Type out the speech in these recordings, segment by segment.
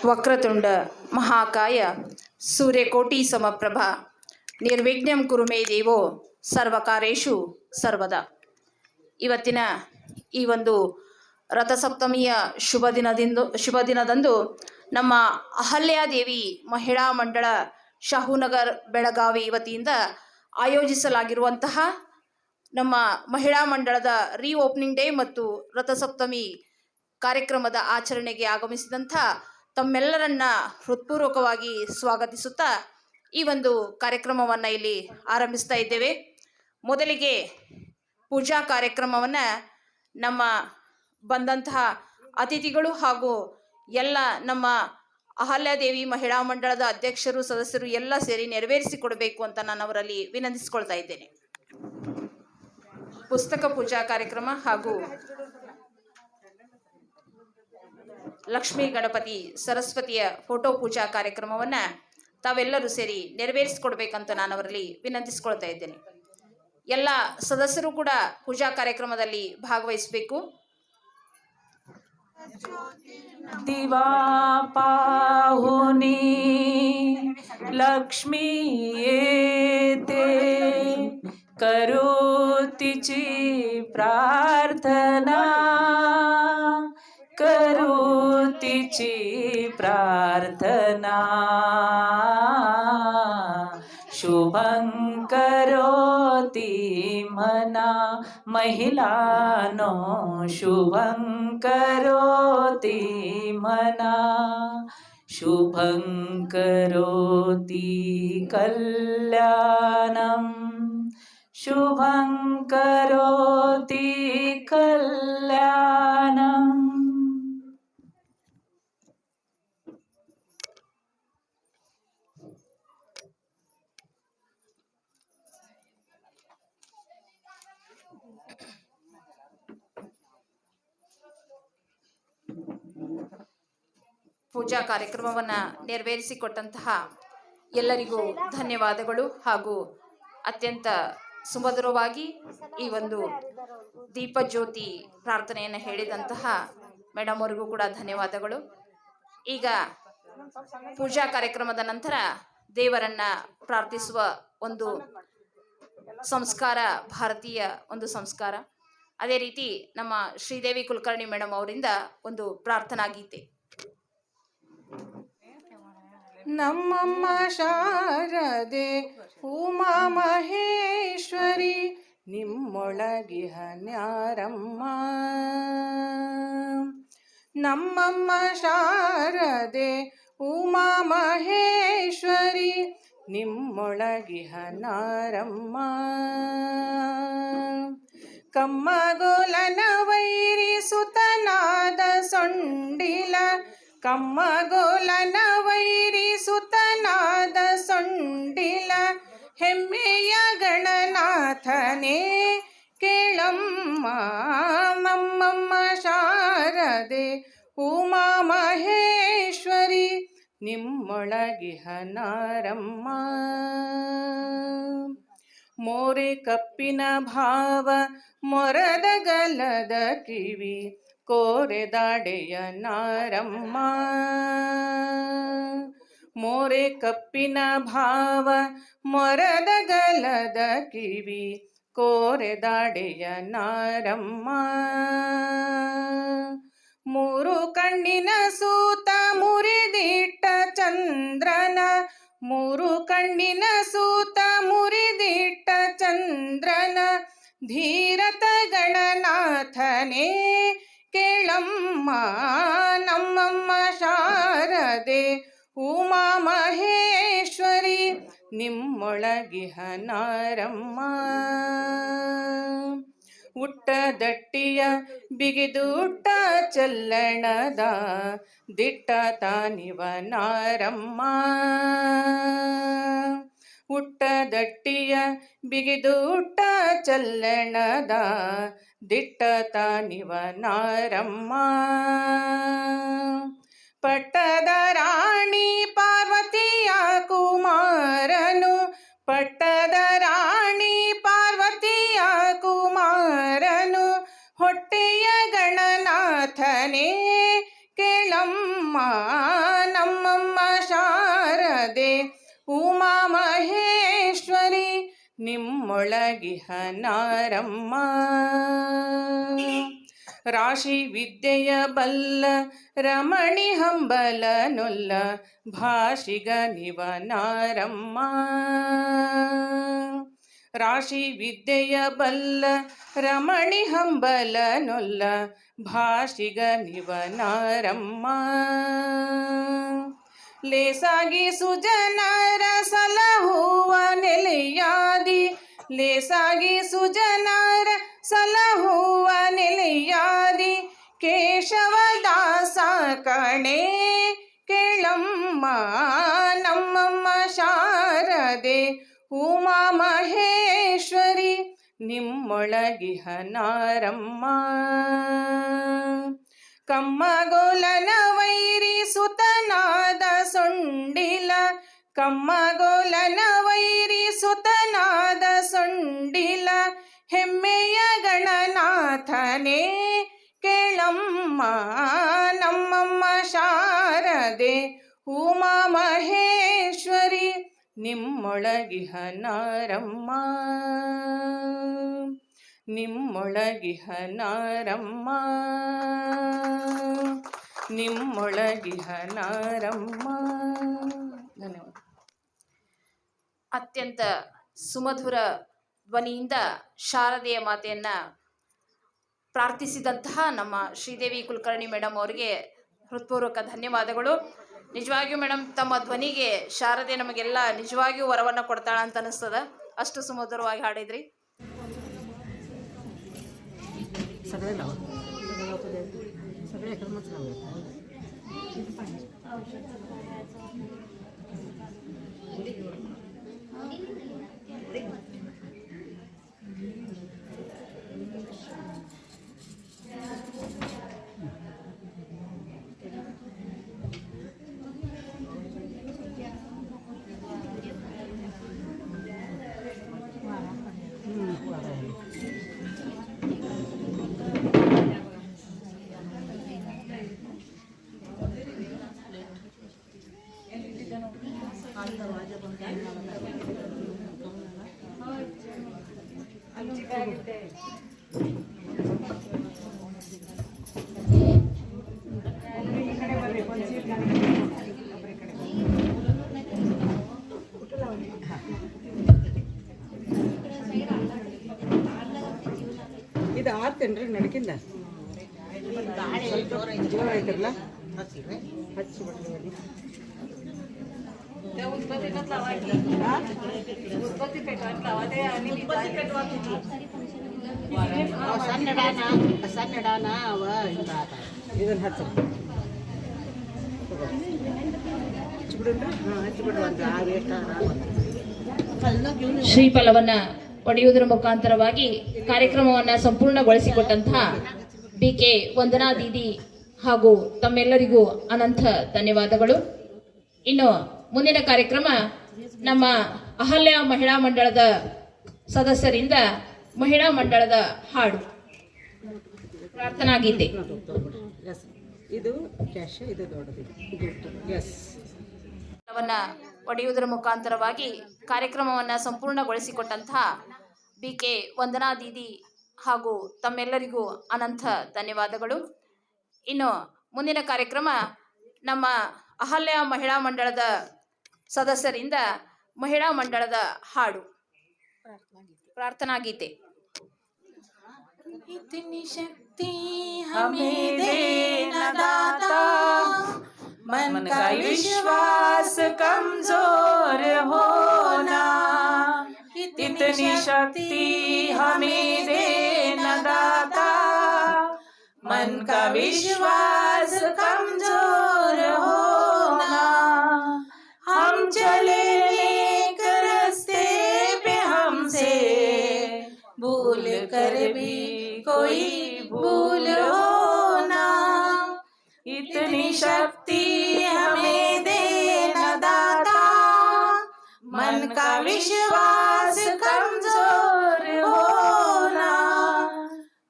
ವಕ್ರತುಂಡ ಮಹಾಕಾಯ ಸೂರ್ಯಕೋಟಿ ಸಮಪ್ರಭ ನಿರ್ವಿಘ್ನಂ ಕುರು ಮೇ ದೇವೋ ಸರ್ವಕಾರ್ಯೇಷು ಸರ್ವದಾ. ಇವತ್ತಿನ ಈ ಒಂದು ರಥಸಪ್ತಮಿಯ ಶುಭ ದಿನದಂದು ನಮ್ಮ ಅಹಲ್ಯಾದೇವಿ ಮಹಿಳಾ ಮಂಡಳ ಶಾಹುನಗರ್ ಬೆಳಗಾವಿ ವತಿಯಿಂದ ಆಯೋಜಿಸಲಾಗಿರುವಂತಹ ನಮ್ಮ ಮಹಿಳಾ ಮಂಡಳದ ಓಪನಿಂಗ್ ಡೇ ಮತ್ತು ರಥಸಪ್ತಮಿ ಕಾರ್ಯಕ್ರಮದ ಆಚರಣೆಗೆ ಆಗಮಿಸಿದಂಥ ತಮ್ಮೆಲ್ಲರನ್ನ ಹೃತ್ಪೂರ್ವಕವಾಗಿ ಸ್ವಾಗತಿಸುತ್ತಾ ಈ ಒಂದು ಕಾರ್ಯಕ್ರಮವನ್ನು ಇಲ್ಲಿ ಆರಂಭಿಸ್ತಾ ಇದ್ದೇವೆ. ಮೊದಲಿಗೆ ಪೂಜಾ ಕಾರ್ಯಕ್ರಮವನ್ನು ನಮ್ಮ ಬಂದಂತಹ ಅತಿಥಿಗಳು ಹಾಗೂ ಎಲ್ಲ ನಮ್ಮ ಅಹಲ್ಯಾದೇವಿ ಮಹಿಳಾ ಮಂಡಳದ ಅಧ್ಯಕ್ಷರು ಸದಸ್ಯರು ಎಲ್ಲ ಸೇರಿ ನೆರವೇರಿಸಿಕೊಡಬೇಕು ಅಂತ ನಾನು ಅವರಲ್ಲಿ ವಿನಂತಿಸಿಕೊಳ್ತಾ ಇದ್ದೇನೆ. ಪುಸ್ತಕ ಪೂಜಾ ಕಾರ್ಯಕ್ರಮ ಹಾಗೂ ಲಕ್ಷ್ಮೀ ಗಣಪತಿ ಸರಸ್ವತಿಯ ಫೋಟೋ ಪೂಜಾ ಕಾರ್ಯಕ್ರಮವನ್ನು ತಾವೆಲ್ಲರೂ ಸೇರಿ ನೆರವೇರಿಸಿಕೊಡ್ಬೇಕಂತ ನಾನು ಅವರಲ್ಲಿ ವಿನಂತಿಸಿಕೊಳ್ತಾ ಇದ್ದೇನೆ. ಎಲ್ಲ ಸದಸ್ಯರು ಕೂಡ ಪೂಜಾ ಕಾರ್ಯಕ್ರಮದಲ್ಲಿ ಭಾಗವಹಿಸಬೇಕು. ದಿವಾ ಪಾಹುನಿ ಲಕ್ಷ್ಮೀ ಏತೆ ಕರೋತಿಚಿ ಪ್ರಾರ್ಥನಾ ಕರೋತಿಚಿ ಪ್ರಾರ್ಥನಾ ಶುಭಂ ಕರೋತಿ ಮನಾ ಮಹಿಳಾನೋ ಶುಭಂ ಕರೋತಿ ಮನಾ ಶುಭಂ ಕರೋತಿ ಕಲ್ಯಾಣಂ ಶುಭಂ ಕರೋತಿ ಕಲ್ಯಾಣಂ. ಪೂಜಾ ಕಾರ್ಯಕ್ರಮವನ್ನು ನೆರವೇರಿಸಿಕೊಟ್ಟಂತಹ ಎಲ್ಲರಿಗೂ ಧನ್ಯವಾದಗಳು ಹಾಗೂ ಅತ್ಯಂತ ಸುಮಧುರವಾಗಿ ಈ ಒಂದು ದೀಪಜ್ಯೋತಿ ಪ್ರಾರ್ಥನೆಯನ್ನು ಹೇಳಿದಂತಹ ಮೇಡಮ್ ಅವರಿಗೂ ಕೂಡ ಧನ್ಯವಾದಗಳು. ಈಗ ಪೂಜಾ ಕಾರ್ಯಕ್ರಮದ ನಂತರ ದೇವರನ್ನ ಪ್ರಾರ್ಥಿಸುವ ಒಂದು ಸಂಸ್ಕಾರ, ಭಾರತೀಯ ಒಂದು ಸಂಸ್ಕಾರ. ಅದೇ ರೀತಿ ನಮ್ಮ ಶ್ರೀದೇವಿ ಕುಲಕರ್ಣಿ ಮೇಡಮ್ ಅವರಿಂದ ಒಂದು ಪ್ರಾರ್ಥನಾ ಗೀತೆ. ನಮ್ಮಮ್ಮ ಶಾರದೆ ಉಮಾ ಮಹೇಶ್ವರಿ ನಿಮ್ಮೊಳಗಿಹನ್ಯಾರಮ್ಮ. ನಮ್ಮಮ್ಮ ಶಾರದೆ ಉಮಾ ಮಹೇಶ್ವರಿ ನಿಮ್ಮೊಳಗಿಹನಾರಮ್ಮ. ಕಮ್ಮಗೋಲನ ವೈರಿಸುತನಾದ ಸೊಂಡಿಲ ಕಮ್ಮಗೋಲನ ವೈರಿಸುತನಾದ ಸೊಂಡಿಲ ಹೆಮ್ಮೆಯ ಗಣನಾಥನೇ ಕೇಳಮ್ಮ. ನಮ್ಮಮ್ಮ ಶಾರದೆ ಉಮಾ ಮಹೇಶ್ವರಿ ನಿಮ್ಮೊಳಗಿಹನಾರಮ್ಮ. ಮೋರೆ ಕಪ್ಪಿನ ಭಾವ ಮೊರದ ಗಲದ ಕಿವಿ ಕೋರೆದಾಡೆಯ ನಾರಮ್ಮ. ಮೋರೆ ಕಪ್ಪಿನ ಭಾವ ಮೊರದ ಗಲದ ಕಿವಿ ಕೋರೆದಾಡೆಯ ನಾರಮ್ಮ. ಮೂರು ಕಣ್ಣಿನ ಸೂತ ಮುರಿದಿಟ್ಟ ಚಂದ್ರನ ಮೂರು ಕಣ್ಣಿನ ಸೂತ ಮುರಿದಿಟ್ಟ ಚಂದ್ರನ ಧೀರತ ಗಣನಾಥನೇ ಕೇಳಮ್ಮ. ನಮ್ಮಮ್ಮ ಶಾರದೆ ಉಮಾ ಮಹೇಶ್ವರಿ ನಿಮ್ಮೊಳಗಿಹನಾರಮ್ಮ. ಉಟ್ಟದಟ್ಟಿಯ ಬಿಗಿದುಟ್ಟ ಚಲ್ಲಣದ ದಿಟ್ಟ ತಾನಿವನಾರಮ್ಮ. ಉಟ್ಟದಟ್ಟಿಯ ಬಿಗಿದುಟ್ಟ ಚಲ್ಲಣದ ದಿಟ್ಟ ತಾನಿವನಾರಮ್ಮ. ಪಟ್ಟದ ರಾಣಿ ಪಾರ್ವತಿಯ ಕುಮಾರನು ಪಟ್ಟದ ರಾಣಿ ಪಾರ್ವತಿಯ ಕುಮಾರನು ಹೊಟ್ಟೆಯ ಗಣನಾಥನೇ ಕೇಳಮ್ಮ. ನಮ್ಮಮ್ಮ ಶಾರದೆ ಉಮಾ ಮಹೇಶ್ವರಿ ನಿಮ್ಮೊಳಗಿಹ ನಾರಮ್ಮ. ರಾಶಿ ವಿದ್ಯೆಯ ಬಲ್ಲ ರಮಣಿ ಹಂಬಲನೊಲ್ಲ ಭಾಷಿಗ ನಿವನಾರಮ್ಮ. ರಾಶಿ ವಿದ್ಯೆಯ ಬಲ್ಲ ರಮಣಿ ಹಂಬಲನೊಲ್ಲ ಭಾಷಿಗ ನಿವನಾರಮ್ಮ. ಲೇಸಾಗಿ ಸುಜನರ ಸಲಹುವ ನೆಲೆಯಾದಿ, ಲೇಸಾಗಿ ಸುಜನರ ಸಲಹುವ ನೆಲೆಯಾದಿ ಕೇಶವದಾಸ ಕಣೆ ಕೇಳಮ್ಮ. ನಮ್ಮಮ್ಮ ಶಾರದೆ ಉಮಾ ಮಹೇಶ್ವರಿ ನಿಮ್ಮೊಳಗಿಹ ನಾರಮ್ಮ. ಕಮ್ಮಗೋಲನ ವೈರಿ ಸುತನಾದ ಸೊಂಡಿಲ, ಕಮ್ಮಗೋಲನ ವೈರಿ ಸುತನಾದ ಸೊಂಡಿಲ ಹೆಮ್ಮೆಯ ಗಣನಾಥನೇ ಕೇಳಮ್ಮ. ನಮ್ಮಮ್ಮ ಶಾರದೆ ಉಮಾ ಮಹೇಶ್ವರಿ ನಿಮ್ಮೊಳಗಿಹ ನಾರಮ್ಮ. ನಿಮ್ಮೊಳಗಿಹ ನಾರಮ್ಮ, ನಿಮ್ಮೊಳಗಿಹ ನಾರಮ್ಮ. ಧನ್ಯವಾದ. ಅತ್ಯಂತ ಸುಮಧುರ ಧ್ವನಿಯಿಂದ ಶಾರದೆಯ ಮಾತೆಯನ್ನ ಪ್ರಾರ್ಥಿಸಿದಂತಹ ನಮ್ಮ ಶ್ರೀದೇವಿ ಕುಲಕರ್ಣಿ ಮೇಡಮ್ ಅವರಿಗೆ ಹೃತ್ಪೂರ್ವಕ ಧನ್ಯವಾದಗಳು. ನಿಜವಾಗಿಯೂ ಮೇಡಮ್ ತಮ್ಮ ಧ್ವನಿಗೆ ಶಾರದೆ ನಮಗೆಲ್ಲ ನಿಜವಾಗಿಯೂ ವರವನ್ನು ಕೊಡ್ತಾಳ ಅಂತ ಅನಿಸ್ತದ. ಅಷ್ಟು ಸುಮಧುರವಾಗಿ ಹಾಡಿದ್ರಿ. ಇದು ಆರ್ತೇನ್ರಿ ನಡಕಿಂದ ಜೋರ ಐತಿರಲ್ಲ ಹಚ್ಚಿ ಬಿಡ್ರಿ. ಇದನ್ನ ಹಚ್ಚ ಹಚ್ಚಿಬಿಡ್ರಿ. ಹಾಂ ಹಚ್ಚಿಬಿಡ್ರಿ. ಒಂದು ಆರು ಎಷ್ಟು ಶ್ರೀಫಲವನ್ನ ಪಡೆಯುವುದರ ಮುಖಾಂತರವಾಗಿ ಕಾರ್ಯಕ್ರಮವನ್ನ ಸಂಪೂರ್ಣಗೊಳಿಸಿಕೊಟ್ಟಂತಹ BK ವಂದನಾ ದೀದಿ ಹಾಗೂ ತಮ್ಮೆಲ್ಲರಿಗೂ ಅನಂತ ಧನ್ಯವಾದಗಳು. ಇನ್ನು ಮುಂದಿನ ಕಾರ್ಯಕ್ರಮ ನಮ್ಮ ಅಹಲ್ಯ ಮಹಿಳಾ ಮಂಡಳದ ಸದಸ್ಯರಿಂದ ಮಹಿಳಾ ಮಂಡಳದ ಹಾಡು ಪ್ರಾರ್ಥನಾ ಗೀತೆ. ಇದು ಕ್ಯಾಶ್, ಇದು ದೊಡ್ಡದು. ಎಸ್ ಪಡೆಯುವುದರ ಮುಖಾಂತರವಾಗಿ ಕಾರ್ಯಕ್ರಮವನ್ನು ಸಂಪೂರ್ಣಗೊಳಿಸಿಕೊಟ್ಟಂತಹ BK ವಂದನಾ ದೀದಿ ಹಾಗೂ ತಮ್ಮೆಲ್ಲರಿಗೂ ಅನಂತ ಧನ್ಯವಾದಗಳು. ಇನ್ನು ಮುಂದಿನ ಕಾರ್ಯಕ್ರಮ ನಮ್ಮ ಅಹಲ್ಯ ಮಹಿಳಾ ಮಂಡಳದ ಸದಸ್ಯರಿಂದ ಮಹಿಳಾ ಮಂಡಳದ ಹಾಡು ಪ್ರಾರ್ಥನಾ ಗೀತೆ. इतनी शक्ति हमें देना दाता, मन का विश्वास कमजोर होना. इतनी शक्ति हमें देना दाता, मन का विश्वास कमजोर होना. हम चले नेक रास्ते पे हमसे भूल कर भी कोई भूल होना. इतनी शक्ति हमें देना दाता, मन का विश्वास कमजोर होना.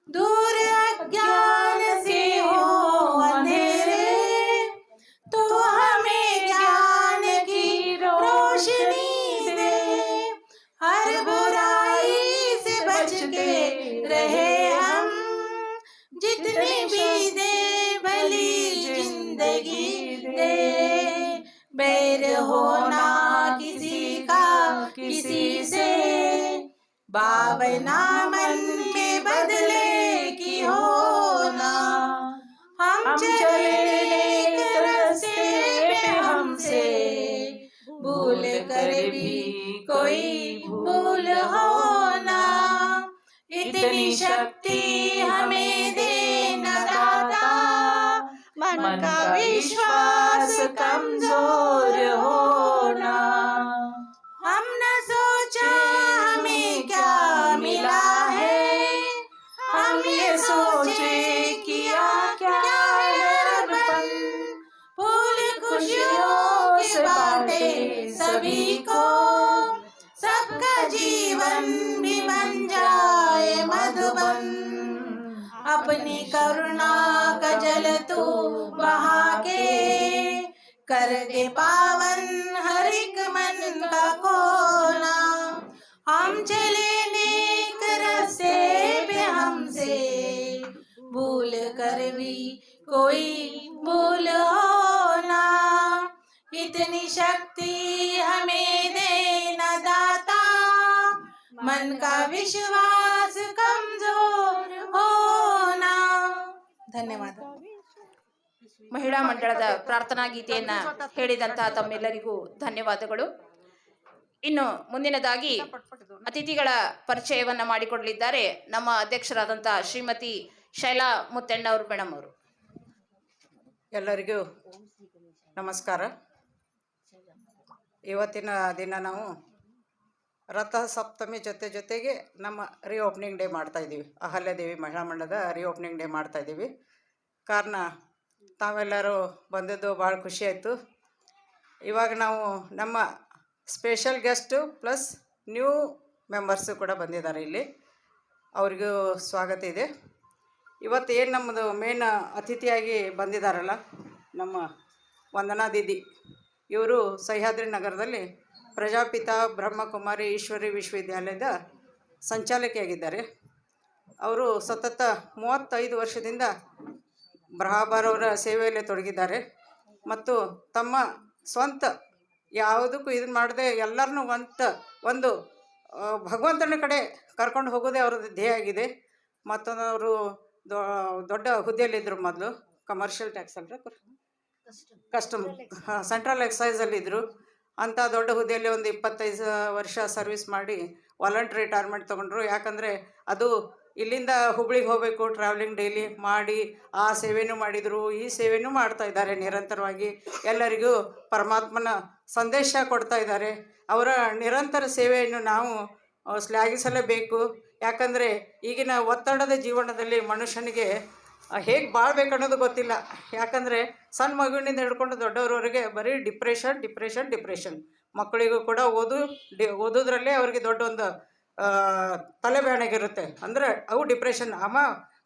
दूर अज्ञान से हो अंधेरे तो हमें होना किसी का किसी से, भावना मन के बदले की होना। हम चले नेक रास्ते पे हमसे, भूल कर भी कोई भूल होना। इतनी शक्ति हमें देना दाता, मन का विश्वास कमजोर होना। हम न सोचा हमें क्या मिला है, हम ये सोचे किया क्या है अर्पण। फूल खुशियों से बांटे सभी को, सबका जीवन भी बन जाए मधुबन। अपनी करुणा का जल तू बहा के, कर दे पावन हर एक मन का कोना। हम चले नेक रास्ते पे हमसे, भूल कर भी कोई भूल होना। इतनी शक्ति हमें देना दाता, मन का विश्वास कमजोर होना। ಧನ್ಯವಾದ. ಮಹಿಳಾ ಮಂಡಳದ ಪ್ರಾರ್ಥನಾ ಗೀತೆಯನ್ನ ಹೇಳಿದಂತಹ ತಮ್ಮೆಲ್ಲರಿಗೂ ಧನ್ಯವಾದಗಳು. ಇನ್ನು ಮುಂದಿನದಾಗಿ ಅತಿಥಿಗಳ ಪರಿಚಯವನ್ನ ಮಾಡಿಕೊಡಲಿದ್ದಾರೆ ನಮ್ಮ ಅಧ್ಯಕ್ಷರಾದಂತಹ ಶ್ರೀಮತಿ ಶೈಲಾ ಮುತ್ತಣ್ಣವರು ಮೇಡಮ್ ಅವರು. ಎಲ್ಲರಿಗೂ ನಮಸ್ಕಾರ. ಇವತ್ತಿನ ದಿನ ನಾವು ರಥ ಸಪ್ತಮಿ ಜೊತೆಗೆ ನಮ್ಮ ರೀಓಪನಿಂಗ್ ಡೇ ಮಾಡ್ತಾಯಿದ್ದೀವಿ. ಅಹಲ್ಯದೇವಿ ಮಹಿಳಾ ಮಂಡಲದ ರೀಓಪನಿಂಗ್ ಡೇ ಮಾಡ್ತಾಯಿದ್ದೀವಿ. ಕಾರಣ ತಾವೆಲ್ಲರೂ ಬಂದದ್ದು ಭಾಳ ಖುಷಿ ಆಯಿತು. ಇವಾಗ ನಾವು ನಮ್ಮ special guest plus new members ಕೂಡ ಬಂದಿದ್ದಾರೆ ಇಲ್ಲಿ. ಅವ್ರಿಗೂ ಸ್ವಾಗತ ಇದೆ. ಇವತ್ತು ಏನು ನಮ್ಮದು ಮೇನ್ ಅತಿಥಿಯಾಗಿ ಬಂದಿದ್ದಾರಲ್ಲ ನಮ್ಮ ವಂದನಾ ದೀದಿ, ಇವರು ಸಹ್ಯಾದ್ರಿ ನಗರದಲ್ಲಿ ಪ್ರಜಾಪಿತ ಬ್ರಹ್ಮಕುಮಾರಿ ಈಶ್ವರಿ ವಿಶ್ವವಿದ್ಯಾಲಯದ ಸಂಚಾಲಕಿಯಾಗಿದ್ದಾರೆ. ಅವರು ಸತತ 35 ವರ್ಷದಿಂದ ಬ್ರಹಾಬಾರವರ ಸೇವೆಯಲ್ಲಿ ತೊಡಗಿದ್ದಾರೆ ಮತ್ತು ತಮ್ಮ ಸ್ವಂತ ಯಾವುದಕ್ಕೂ ಇದನ್ನು ಮಾಡದೆ ಎಲ್ಲರನ್ನೂ ಒಂದು ಭಗವಂತನ ಕಡೆ ಕರ್ಕೊಂಡು ಹೋಗೋದೇ ಅವ್ರದ್ದು ಧ್ಯೇಯ ಆಗಿದೆ. ಮತ್ತೊಂದು ಅವರು ದೊಡ್ಡ ಹುದ್ದೆಯಲ್ಲಿದ್ದರು. ಮೊದಲು ಕಮರ್ಷಿಯಲ್ ಟ್ಯಾಕ್ಸ್ ಅಲ್ಲರ ಕಸ್ಟಮ್ ಸೆಂಟ್ರಲ್ ಎಕ್ಸೈಸಲ್ಲಿದ್ದರು. ಅಂಥ ದೊಡ್ಡ ಹುದ್ದೆಯಲ್ಲಿ ಒಂದು 25 ವರ್ಷ ಸರ್ವಿಸ್ ಮಾಡಿ ವಾಲಂಟ್ರಿ ರಿಟೈರ್ಮೆಂಟ್ ತೊಗೊಂಡ್ರು. ಯಾಕಂದರೆ ಅದು ಇಲ್ಲಿಂದ ಹುಬ್ಳಿಗೆ ಹೋಗಬೇಕು, ಟ್ರಾವೆಲಿಂಗ್ ಡೈಲಿ ಮಾಡಿ ಆ ಸೇವೆನೂ ಮಾಡಿದರು, ಈ ಸೇವೆನೂ ಮಾಡ್ತಾಯಿದ್ದಾರೆ ನಿರಂತರವಾಗಿ. ಎಲ್ಲರಿಗೂ ಪರಮಾತ್ಮನ ಸಂದೇಶ ಕೊಡ್ತಾ ಇದ್ದಾರೆ. ಅವರ ನಿರಂತರ ಸೇವೆಯನ್ನು ನಾವು ಶ್ಲಾಘಿಸಲೇಬೇಕು. ಯಾಕಂದರೆ ಈಗಿನ ಒತ್ತಡದ ಜೀವನದಲ್ಲಿ ಮನುಷ್ಯನಿಗೆ ಹೇಗೆ ಬಾಳ್ಬೇಕು ಅನ್ನೋದು ಗೊತ್ತಿಲ್ಲ. ಯಾಕಂದರೆ ಸಣ್ಣ ಮಗುವಿನಿಂದ ಹಿಡ್ಕೊಂಡು ದೊಡ್ಡವರವರೆಗೆ ಬರೀ ಡಿಪ್ರೆಷನ್. ಮಕ್ಕಳಿಗೂ ಕೂಡ ಓದೋದ್ರಲ್ಲೇ ಅವ್ರಿಗೆ ದೊಡ್ಡ ಒಂದು ತಲೆಬೇಣಗಿರುತ್ತೆ. ಅಂದರೆ ಅವು ಡಿಪ್ರೆಷನ್.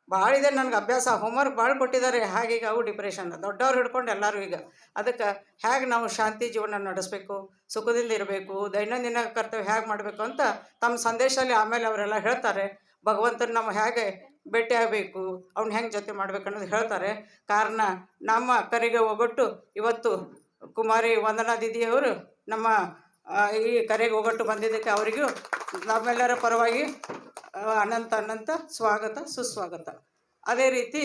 ಭಾಳ ಇದೆ ನನಗೆ ಅಭ್ಯಾಸ, ಹೋಮ್ವರ್ಕ್ ಭಾಳ ಕೊಟ್ಟಿದ್ದಾರೆ, ಹಾಗೀಗ ಅವು ಡಿಪ್ರೆಷನ್. ದೊಡ್ಡವ್ರು ಹಿಡ್ಕೊಂಡು ಎಲ್ಲರೂ ಈಗ ಅದಕ್ಕೆ ಹೇಗೆ ನಾವು ಶಾಂತಿ ಜೀವನ ನಡೆಸಬೇಕು, ಸುಖದಿಂದ ಇರಬೇಕು, ದೈನಂದಿನ ಕರ್ತವ್ಯ ಹೇಗೆ ಮಾಡಬೇಕು ಅಂತ ತಮ್ಮ ಸಂದೇಶದಲ್ಲಿ ಆಮೇಲೆ ಅವರೆಲ್ಲ ಹೇಳ್ತಾರೆ. ಭಗವಂತನ ನಮ್ಮ ಹೇಗೆ ಭೇಟಿ ಆಗಬೇಕು, ಅವ್ನ ಹೆಂಗೆ ಜೊತೆ ಮಾಡ್ಬೇಕು ಅನ್ನೋದು ಹೇಳ್ತಾರೆ. ಕಾರಣ ನಮ್ಮ ಕರೆಗೆ ಒಗ್ಗಟ್ಟು ಇವತ್ತು ಕುಮಾರಿ ವಂದನಾ ದೀದಿಯವರು ನಮ್ಮ ಈ ಕರೆಗೆ ಒಗ್ಗಟ್ಟು ಬಂದಿದ್ದಕ್ಕೆ ಅವರಿಗೂ ನಮ್ಮೆಲ್ಲರ ಪರವಾಗಿ ಅನಂತ ಸ್ವಾಗತ ಸುಸ್ವಾಗತ. ಅದೇ ರೀತಿ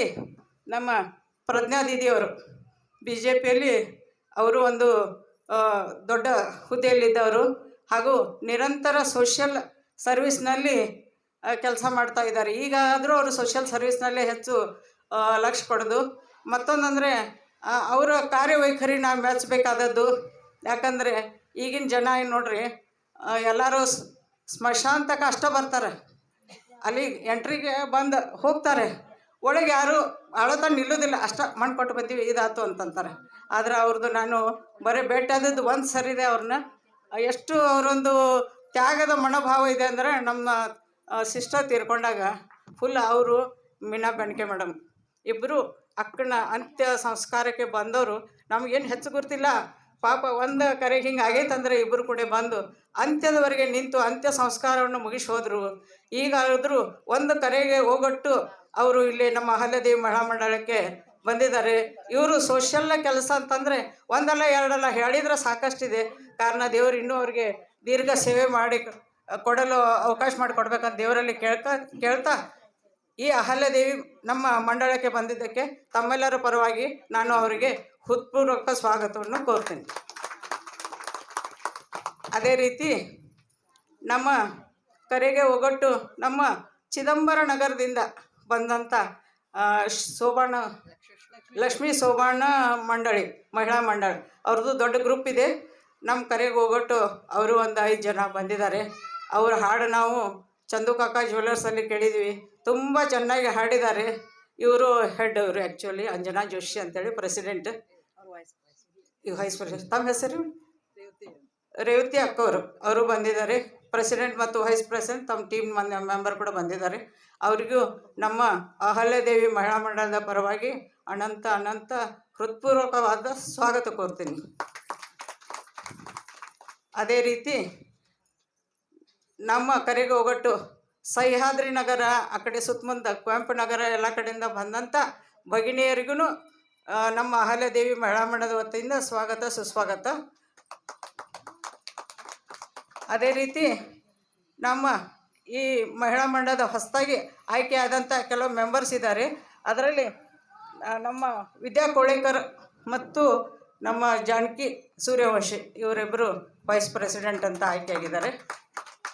ನಮ್ಮ ಪ್ರಜ್ಞಾ ದೀದಿಯವರು BJPಯಲ್ಲಿ ಅವರು ಒಂದು ದೊಡ್ಡ ಹುದ್ದೆಯಲ್ಲಿದ್ದವರು ಹಾಗೂ ನಿರಂತರ ಸೋಷಿಯಲ್ ಸರ್ವಿಸ್ನಲ್ಲಿ ಕೆಲಸ ಮಾಡ್ತಾ ಇದ್ದಾರೆ. ಈಗಾದರೂ ಅವರು ಸೋಷಿಯಲ್ ಸರ್ವಿಸ್ನಲ್ಲೇ ಹೆಚ್ಚು ಲಕ್ಷ್ಯ ಕೊಡೋದು. ಮತ್ತೊಂದಂದರೆ ಅವರ ಕಾರ್ಯವೈಖರಿ ನಾವು ಮೆಚ್ಚಬೇಕಾದದ್ದು. ಯಾಕಂದರೆ ಈಗಿನ ಜನ ಏನು ನೋಡ್ರಿ, ಎಲ್ಲರೂ ಸ್ಮಶಾನತಕ ಅಷ್ಟೇ ಬರ್ತಾರೆ, ಅಲ್ಲಿ ಎಂಟ್ರಿಗೆ ಬಂದು ಹೋಗ್ತಾರೆ, ಒಳಗೆ ಯಾರು ಅಳತ ನಿಲ್ಲೋದಿಲ್ಲ. ಅಷ್ಟ ಮಣ್ಣು ಕೊಟ್ಟು ಬಂದೀವಿ ಇದಾಯ್ತು ಅಂತಂತಾರೆ. ಆದರೆ ಅವ್ರದ್ದು ನಾನು ಬರೀ ಭೇಟಿಯಾದದ್ದು ಒಂದು ಸರಿದೆ. ಅವ್ರನ್ನ ಎಷ್ಟು ಅವರೊಂದು ತ್ಯಾಗದ ಮನೋಭಾವ ಇದೆ ಅಂದರೆ, ನಮ್ಮ ಸಿಸ್ಟರ್ ತೀರ್ಕೊಂಡಾಗ ಫುಲ್ ಅವರು ಮೀನಾ ಬೆಣಕೆ ಮೇಡಮ್ ಇಬ್ಬರು ಅಕ್ಕನ ಅಂತ್ಯ ಸಂಸ್ಕಾರಕ್ಕೆ ಬಂದವರು. ನಮಗೇನು ಹೆಚ್ಚು ಗೊತ್ತಿಲ್ಲ, ಪಾಪ ಒಂದು ಕರೆಗೆ ಹಿಂಗೆ ಆಗೈತಂದರೆ ಇಬ್ಬರು ಕೂಡ ಬಂದು ಅಂತ್ಯದವರೆಗೆ ನಿಂತು ಅಂತ್ಯ ಸಂಸ್ಕಾರವನ್ನು ಮುಗಿಸಿ ಹೋದರು. ಈಗಾದರೂ ಒಂದು ಕರೆಗೆ ಹೋಗೊಟ್ಟು ಅವರು ಇಲ್ಲಿ ನಮ್ಮ ಅಹಲ್ಯದೇವಿ ಮಹಿಳಾ ಮಂಡಳಕ್ಕೆ ಬಂದಿದ್ದಾರೆ. ಇವರು ಸೋಷಿಯಲ್ ಕೆಲಸ ಅಂತಂದರೆ ಒಂದಲ್ಲ ಎರಡಲ್ಲ ಹೇಳಿದ್ರೆ ಸಾಕಷ್ಟಿದೆ. ಕಾರಣ ದೇವರು ಇನ್ನೂ ಅವ್ರಿಗೆ ದೀರ್ಘ ಸೇವೆ ಮಾಡಿ ಕೊಡಲು ಅವಕಾಶ ಮಾಡಿಕೊಡ್ಬೇಕಂತ ದೇವರಲ್ಲಿ ಕೇಳ್ತಾ ಈ ಅಹಲ್ಯದೇವಿ ನಮ್ಮ ಮಂಡಳಕ್ಕೆ ಬಂದಿದ್ದಕ್ಕೆ ತಮ್ಮೆಲ್ಲರ ಪರವಾಗಿ ನಾನು ಅವರಿಗೆ ಹೃತ್ಪೂರ್ವಕ ಸ್ವಾಗತವನ್ನು ಕೋರ್ತೀನಿ. ಅದೇ ರೀತಿ ನಮ್ಮ ಕರೆಗೆ ಒಗ್ಗಟ್ಟು ನಮ್ಮ ಚಿದಂಬರ ನಗರದಿಂದ ಬಂದಂಥ ಲಕ್ಷ್ಮೀ ಸೋಬಾಣ ಮಂಡಳಿ ಮಹಿಳಾ ಮಂಡಳಿ ಅವ್ರದ್ದು ದೊಡ್ಡ ಗ್ರೂಪ್ ಇದೆ. ನಮ್ಮ ಕರೆಗೆ ಒಗ್ಗಟ್ಟು ಅವರು ಒಂದು 5 ಜನ ಬಂದಿದ್ದಾರೆ. ಅವ್ರ ಹಾಡು ನಾವು ಚಂದು ಕಾಕ ಜ್ಯುವೆಲರ್ಸಲ್ಲಿ ಕೇಳಿದ್ವಿ. ತುಂಬ ಚೆನ್ನಾಗಿ ಹಾಡಿದ್ದಾರೆ. ಇವರು ಹೆಡ್, ಅವರು ಆ್ಯಕ್ಚುಲಿ ಅಂಜನಾ ಜೋಶಿ ಅಂತೇಳಿ ಪ್ರೆಸಿಡೆಂಟ್, ವೈಸ್ ಪ್ರೆಸಿಡೆಂಟ್. ತಮ್ಮ ಹೆಸರು ರೇವತಿ ಅಕ್ಕವರು, ಅವರು ಬಂದಿದ್ದಾರೆ. ಪ್ರೆಸಿಡೆಂಟ್ ಮತ್ತು ವೈಸ್ ಪ್ರೆಸಿಡೆಂಟ್ ತಮ್ಮ ಟೀಮ್ ಮೆಂಬರ್ ಕೂಡ ಬಂದಿದ್ದಾರೆ. ಅವರಿಗೂ ನಮ್ಮ ಅಹಲ್ಯದೇವಿ ಮಹಿಳಾ ಮಂಡಳದ ಪರವಾಗಿ ಅನಂತ ಹೃತ್ಪೂರ್ವಕವಾದ ಸ್ವಾಗತ ಕೋರ್ತೀನಿ. ಅದೇ ರೀತಿ ನಮ್ಮ ಕರೆಗೆ ಒಗ್ಗಟ್ಟು ಸಹ್ಯಾದ್ರಿ ನಗರ, ಆ ಕಡೆ ಸುತ್ತಮುತ್ತ ಕುವೆಂಪು ನಗರ ಎಲ್ಲ ಕಡೆಯಿಂದ ಬಂದಂಥ ಭಗಿನಿಯರಿಗೂ ನಮ್ಮ ಅಹಲ್ಯದೇವಿ ಮಹಿಳಾ ಮಂಡಳದ ವತಿಯಿಂದ ಸ್ವಾಗತ ಸುಸ್ವಾಗತ. ಅದೇ ರೀತಿ ನಮ್ಮ ಈ ಮಹಿಳಾ ಮಂಡಳದ ಹೊಸದಾಗಿ ಆಯ್ಕೆಯಾದಂಥ ಕೆಲವು ಮೆಂಬರ್ಸ್ ಇದ್ದಾರೆ. ಅದರಲ್ಲಿ ನಮ್ಮ ವಿದ್ಯಾ ಕೋಳೇಕರ್ ಮತ್ತು ನಮ್ಮ ಜಾನಕಿ ಸೂರ್ಯವಂಶಿ ಇವರಿಬ್ಬರು ವೈಸ್ ಪ್ರೆಸಿಡೆಂಟ್ ಅಂತ ಆಯ್ಕೆಯಾಗಿದ್ದಾರೆ.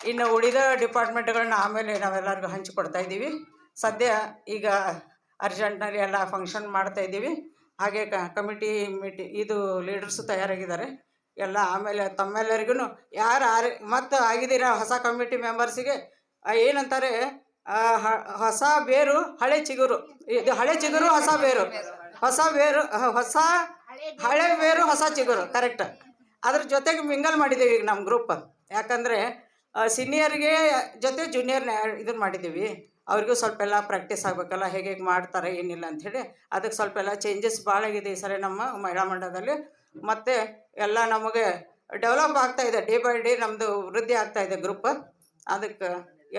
ಇನ್ನು ಉಳಿದ ಡಿಪಾರ್ಟ್ಮೆಂಟ್ಗಳನ್ನ ಆಮೇಲೆ ನಾವೆಲ್ಲರಿಗೂ ಹಂಚಿಕೊಡ್ತಾ ಇದ್ದೀವಿ. ಸದ್ಯ ಈಗ ಅರ್ಜೆಂಟ್ನಲ್ಲಿ ಎಲ್ಲ ಫಂಕ್ಷನ್ ಮಾಡ್ತಾಯಿದ್ದೀವಿ. ಹಾಗೆ ಕಮಿಟಿ ಇದು ಲೀಡರ್ಸು ತಯಾರಾಗಿದ್ದಾರೆ. ಎಲ್ಲ ಆಮೇಲೆ ತಮ್ಮೆಲ್ಲರಿಗೂ ಯಾರು ಮತ್ತು ಆಗಿದ್ದೀರಾ ಹೊಸ ಕಮಿಟಿ ಮೆಂಬರ್ಸಿಗೆ ಏನಂತಾರೆ, ಹೊಸ ಬೇರು ಹಳೆ ಚಿಗುರು, ಇದು ಹಳೆ ಚಿಗುರು ಹೊಸ ಬೇರು, ಹಳೆ ಬೇರು ಹೊಸ ಚಿಗುರು, ಕರೆಕ್ಟ್. ಅದ್ರ ಜೊತೆಗೆ ಮಿಂಗಲ್ ಮಾಡಿದ್ದೀವಿ ಈಗ ನಮ್ಮ ಗ್ರೂಪ್. ಯಾಕಂದರೆ ಸೀನಿಯರ್ಗೆ ಜೊತೆ ಜೂನಿಯರ್ನ ಇದನ್ನು ಮಾಡಿದ್ದೀವಿ. ಅವ್ರಿಗೂ ಸ್ವಲ್ಪ ಎಲ್ಲ ಪ್ರಾಕ್ಟೀಸ್ ಆಗಬೇಕಲ್ಲ, ಹೇಗೆ ಮಾಡ್ತಾರೆ ಏನಿಲ್ಲ ಅಂಥೇಳಿ. ಅದಕ್ಕೆ ಸ್ವಲ್ಪ ಎಲ್ಲ ಚೇಂಜಸ್ ಭಾಳ ಆಗಿದೆ ಈ ಸರಿ ನಮ್ಮ ಮಹಿಳಾ ಮಂಡಳದಲ್ಲಿ. ಮತ್ತು ಎಲ್ಲ ನಮಗೆ ಡೆವಲಪ್ ಆಗ್ತಾಯಿದೆ, ಡೇ ಬೈ ಡೇ ನಮ್ಮದು ವೃದ್ಧಿ ಆಗ್ತಾಯಿದೆ ಗ್ರೂಪ್. ಅದಕ್ಕೆ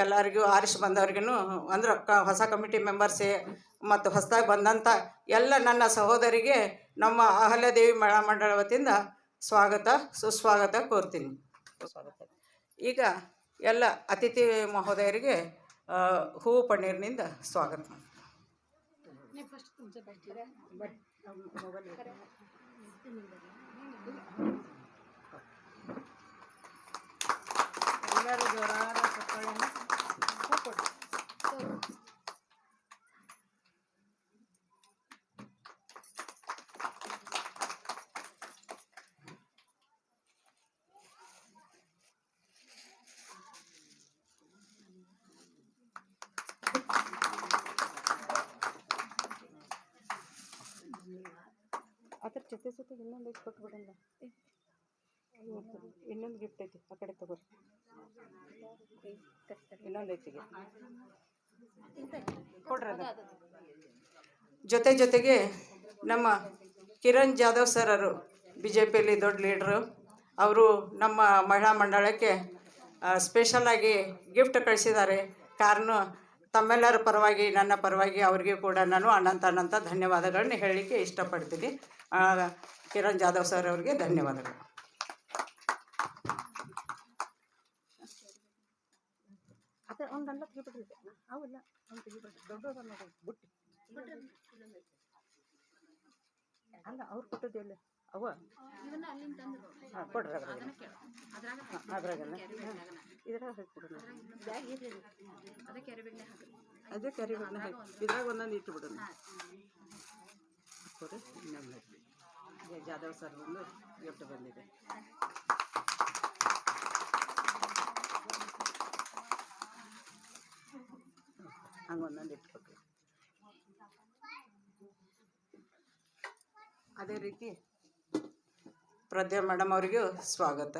ಎಲ್ಲರಿಗೂ ಆರಿಸಿ ಬಂದವ್ರಿಗೂ ಅಂದ್ರೆ ಹೊಸ ಕಮಿಟಿ ಮೆಂಬರ್ಸೇ ಮತ್ತು ಹೊಸದಾಗಿ ಬಂದಂಥ ಎಲ್ಲ ನನ್ನ ಸಹೋದರಿಗೆ ನಮ್ಮ ಅಹಲ್ಯದೇವಿ ಮಹಿಳಾ ಮಂಡಳ ವತಿಯಿಂದ ಸ್ವಾಗತ ಸುಸ್ವಾಗತ ಕೋರ್ತೀನಿ. ಈಗ ಎಲ್ಲ ಅತಿಥಿ ಮಹೋದಯರಿಗೆ ಹೂವು ಪನ್ನೀರ್ನಿಂದ ಸ್ವಾಗತ. ಎಲ್ಲರೂ ಜೋರಾದ ಚಪ್ಪಾಳೆಯನ್ನು ಕೊಡಿ. ಅದ್ರ ಜೊತೆಗೆ ಇನ್ನೊಂದು ಐತೆ ಕೊಟ್ಬಿಡಲ್ಲ, ಇನ್ನೊಂದು ಗಿಫ್ಟ್ ಐತಿ ಆ ಕಡೆ ತಗೋರಿ. ಇನ್ನೊಂದು ಐತಿಗೆ ಕೊಡ್ರಿ. ಜೊತೆಗೆ ನಮ್ಮ ಕಿರಣ್ ಜಾಧವ್ ಸರ್ ಅವರು BJPಯಲ್ಲಿ ದೊಡ್ಡ ಲೀಡ್ರು. ಅವರು ನಮ್ಮ ಮಹಿಳಾ ಮಂಡಳಕ್ಕೆ ಸ್ಪೆಷಲಾಗಿ ಗಿಫ್ಟ್ ಕಳಿಸಿದ್ದಾರೆ. ಕಾರಣ ತಮ್ಮೆಲ್ಲರ ಪರವಾಗಿ ನನ್ನ ಪರವಾಗಿ ಅವರಿಗೆ ಕೂಡ ನಾನು ಅನಂತ ಧನ್ಯವಾದಗಳನ್ನ ಹೇಳಲಿಕ್ಕೆ ಇಷ್ಟಪಡ್ತೀನಿ. ಕಿರಣ್ ಜಾಧವ್ ಸರ್ ಅವರಿಗೆ ಧನ್ಯವಾದಗಳು. ಅದೇ ಒಂದೆಲ್ಲ ತೆಗಿಬಿಡ್ರಿ, ಅವೆಲ್ಲ ಒಂದು ತೆಗಿಬಿಡ್ರಿ, ದೊಡ್ಡದನ್ನ ಬುಟ್ಟಿ ಅಲ್ಲ ಅವ್ರು ಕೊಟ್ಟದಿಲ್ಲ ಅವ. ಹಾಂ ಕೊಡ್ರಿ, ಅದ್ರಾಗಲ್ಲ ಇದ್ರಾಗ ಹಾಕಿಬಿಡೋಣ. ಅದೇ ಕ್ಯಾರಿಬ್ಯಾಗ್ನ ಹಾಕಿ ಇದ್ರಾಗ ಒಂದೊಂದು ಇಟ್ಟುಬಿಡೋಣ. ಕೊಡ್ರಿ, ಇನ್ನೊಂದು ಹಾಕಿ. ಜಾಧವ್ ಸರ್ ಒಂದು ಗಿಫ್ಟ್ ಬಂದಿದೆ. ಹಂಗೆ ಒಂದೊಂದು ಇಟ್ಕೊಟ್ರಿ. ಅದೇ ರೀತಿ ಪ್ರದ್ಯಾ ಮೇಡಮ್ ಅವರಿಗೂ ಸ್ವಾಗತ.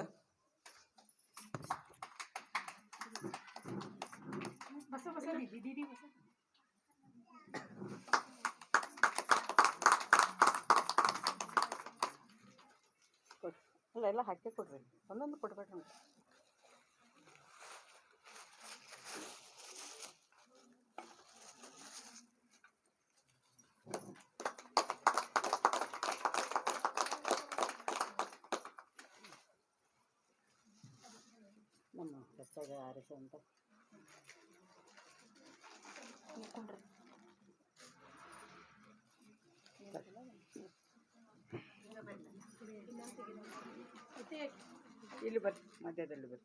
ಅಲ್ಲ ಎಲ್ಲ ಹಾಕಿ ಕೊಡ್ರಿ, ಒಂದೊಂದು ಕೊಡ್ಬೇಡ್ರಿ. ಆರಿಸು ಅಂತ. ಇಲ್ಲಿ ಬರ್ರಿ, ಮಧ್ಯದಲ್ಲಿ ಬರ್ರಿ.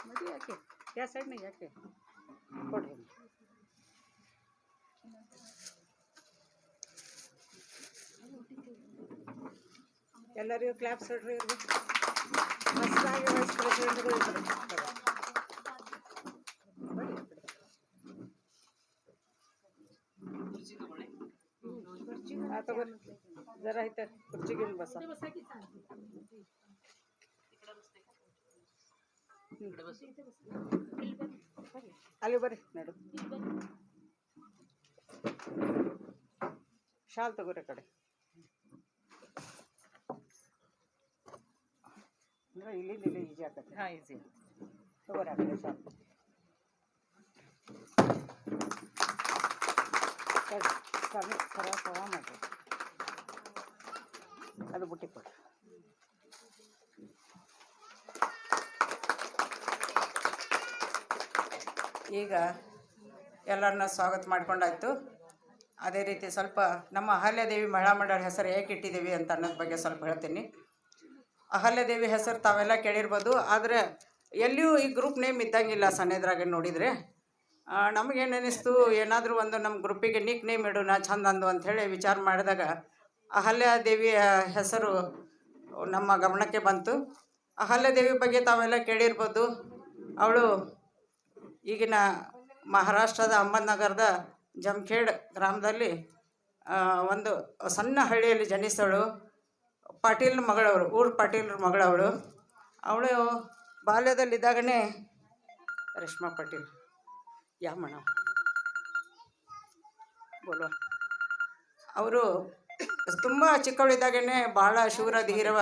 ಮದಿ ಯಾಕೆ ಯಾವ ಸೈಡ್ನಾಗ ಯಾಕೆ ಕೊಡ್ರಿ. ಎಲ್ಲರಿಗೂ ಕ್ಲಾಪ್ಸ್ ಹೊಡ್ರಿ. ಇವ್ರಿಗೆ ಹೊಸದಾಗಿ ವೈಸ್ ಪ್ರೆಸಿಡೆಂಟ್ಗಳು ಇರ್ತಾರೆ. ತಗೋರಿ, ಜರ ಐತೆ ಕುರ್ಚಿಗೆ ಬಸ. ಅಲ್ಲಿ ಬರ್ರಿ, ನಡು ಶಾಲ್ ತಗೋರಿ ಕಡೆ. ಅಂದ್ರೆ ಇಲ್ಲಿಂದ ಇಲ್ಲಿ ಈಜಿ ಆಗ್ತದೆ. ಹಾಂ, ಈಸಿ. ತಗೋರಿ ಆ ಕಡೆ ಶಾಲ್. ಸರ ಮಾಡ್ರಿ. ಅದು ಬುಟ್ಟಿ ಕೊಡ್ರಿ. ಈಗ ಎಲ್ಲರನ್ನ ಸ್ವಾಗತ ಮಾಡ್ಕೊಂಡಾಯ್ತು. ಅದೇ ರೀತಿ ಸ್ವಲ್ಪ ನಮ್ಮ ಅಹಲ್ಯಾದೇವಿ ಮಹಿಳಾ ಮಂಡಳ ಹೆಸರು ಏಕೆ ಇಟ್ಟಿದ್ದೀವಿ ಅಂತ ಅನ್ನೋದ್ರ ಬಗ್ಗೆ ಸ್ವಲ್ಪ ಹೇಳ್ತೀನಿ. ಅಹಲ್ಯಾದೇವಿ ಹೆಸರು ತಾವೆಲ್ಲ ಕೇಳಿರ್ಬೋದು, ಆದರೆ ಎಲ್ಲಿಯೂ ಈ ಗ್ರೂಪ್ ನೇಮ್ ಇದ್ದಂಗಿಲ್ಲ. ಸಣ್ಣದ್ರಾಗ ನೋಡಿದರೆ ನಮಗೇನು ಅನ್ನಿಸ್ತು, ಏನಾದರೂ ಒಂದು ನಮ್ಮ ಗ್ರೂಪಿಗೆ ನಿಕ್ ನೇಮ್ ಇಡೋಣ ಚಂದ ಅಂದು ಅಂಥೇಳಿ ವಿಚಾರ ಮಾಡಿದಾಗ ಅಹಲ್ಯಾದೇವಿಯ ಹೆಸರು ನಮ್ಮ ಗಮನಕ್ಕೆ ಬಂತು. ಅಹಲ್ಯಾದೇವಿ ಬಗ್ಗೆ ತಾವೆಲ್ಲ ಕೇಳಿರ್ಬೋದು. ಅವಳು ಈಗಿನ ಮಹಾರಾಷ್ಟ್ರದ ಅಹಮದ್ನಗರದ ಜಮಖೇಡ್ ಗ್ರಾಮದಲ್ಲಿ ಒಂದು ಸಣ್ಣ ಹಳ್ಳಿಯಲ್ಲಿ ಜನಿಸ್ತವಳು. ಪಾಟೀಲ್ನ ಮಗಳವಳು, ಊರು ಪಾಟೀಲ್ರ ಮಗಳವಳು. ಅವಳು ಬಾಲ್ಯದಲ್ಲಿದ್ದಾಗನೇ ರೇಷ್ಮಾ ಪಾಟೀಲ್ ಯಾಮಣ ಬೋಲ್ವ ಅವರು ತುಂಬ ಚಿಕ್ಕವಳಿದ್ದಾಗೇ ಭಾಳ ಶೂರ ಧೀರವ